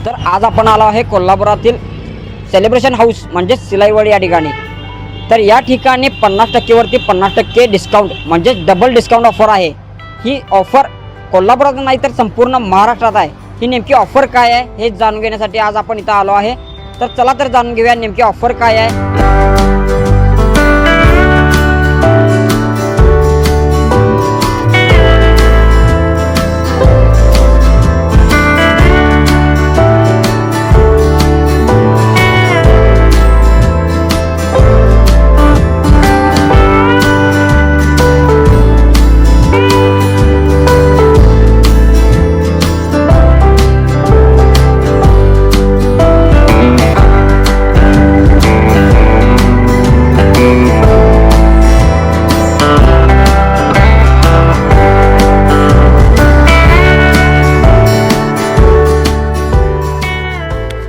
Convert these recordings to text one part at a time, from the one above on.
तर आज आपण आलो आहे कोल्हापुरातील सेलिब्रेशन हाऊस म्हणजे सिलाईवाडी या ठिकाणी। तर या ठिकाणी 50% वरती 50% डिस्काउंट म्हणजे डबल डिस्काउंट ऑफर आहे। ही ऑफर कोल्हापुरात नाही तर संपूर्ण महाराष्ट्रात आहे। ही नेमकी ऑफर काय आहे हे जाणून घेण्यासाठी आज आपण इथं आलो आहे। तर चला तर जाणून घेऊया नेमकी ऑफर काय आहे।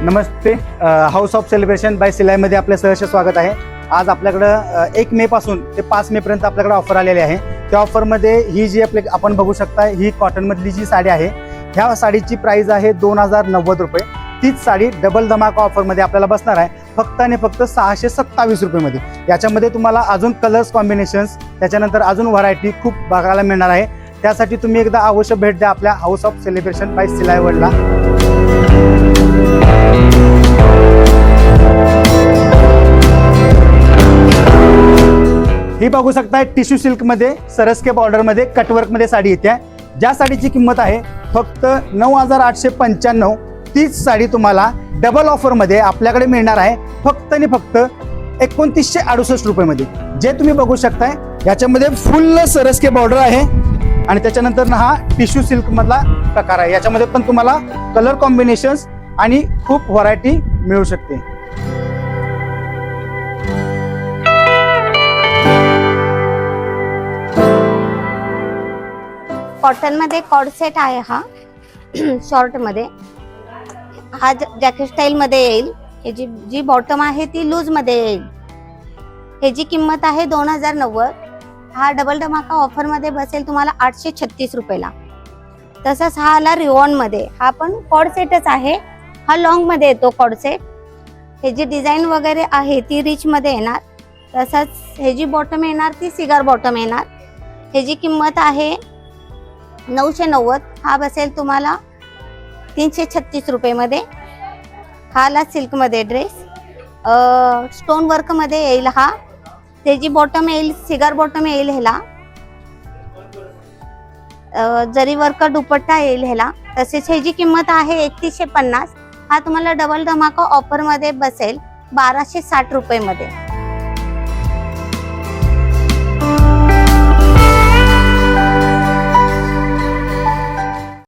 नमस्ते, हाऊस ऑफ सेलिब्रेशन बाय सिलाईमध्ये आपले सहर्ष स्वागत आहे। आज आपल्याकडं 1 मे पासून ते 5 मे पर्यंत आपल्याकडे ऑफर आलेली आहे। त्या ऑफरमध्ये ही जी आपण बघू शकता ही कॉटनमधली जी साडी आहे, ह्या साडीची प्राइस आहे 2090 रुपये। तीच साडी डबल धमाका ऑफरमध्ये आपल्याला बसणार आहे फक्त आणि फक्त 627 रुपयेमध्ये। याच्यामध्ये तुम्हाला अजून कलर्स कॉम्बिनेशन्स, त्याच्यानंतर अजून व्हरायटी खूप बघायला मिळणार आहे। त्यासाठी तुम्ही एकदा अवश्य भेट द्या आपल्या हाऊस ऑफ सेलिब्रेशन बाय सिलाईवडला। ही बघू शकताय टिश्यू सिल्क मध्ये सरस्के बॉर्डर मध्ये कटवर्क मध्ये साडी येते। ज्या साडीची किंमत आहे फक्त 9895। तीच साडी तुम्हाला डबल ऑफर मध्ये आपल्याकडे मिळणार आहे फक्त आणि फक्त 2968 रुपये। जे तुम्ही बघू शकताय याच्यामध्ये फुल सरस्के बॉर्डर आहे आणि त्याच्यानंतर हा टिश्यू सिल्क मधला प्रकार आहे। याच्यामध्ये पण तुम्हाला कलर कॉम्बिनेशन्स आणि खूप व्हरायटी मिळू शकते। कॉटन मध्ये कॉर्ड सेट आहे हा शॉर्ट मध्ये। हा जॅकेट स्टाईल मध्ये येईल। हे जी बॉटम आहे ती लूज मध्ये येईल। ह्याची किंमत आहे 2090। हा डबल धमाका ऑफर मध्ये बसेल तुम्हाला 836 रुपयाला। तसंच हा आला रिवॉन मध्ये। हा पण कॉर्ड सेटच आहे, हा लॉंग मध्ये येतो कॉर्ड सेट। हे जी डिझाईन वगैरे आहे ती रिच मध्ये येणार। तसंच हे जी बॉटम येणार ती सिगार बॉटम येणार। ह्याची किंमत आहे 990। हा बसेल तुम्हाला 336 रुपये मध्ये। हा ला सिल्क मध्ये ड्रेस स्टोन वर्क मध्ये येईल। हा त्याची बॉटम येईल सिगार बॉटम येईल। ह्याला जरी वर्क दुपट्टा येईल ह्याला। तसेच ह्याची किंमत आहे 3150। हा तुम्हाला डबल धमाका ऑफर मध्ये बसेल 1260 रुपये मध्ये।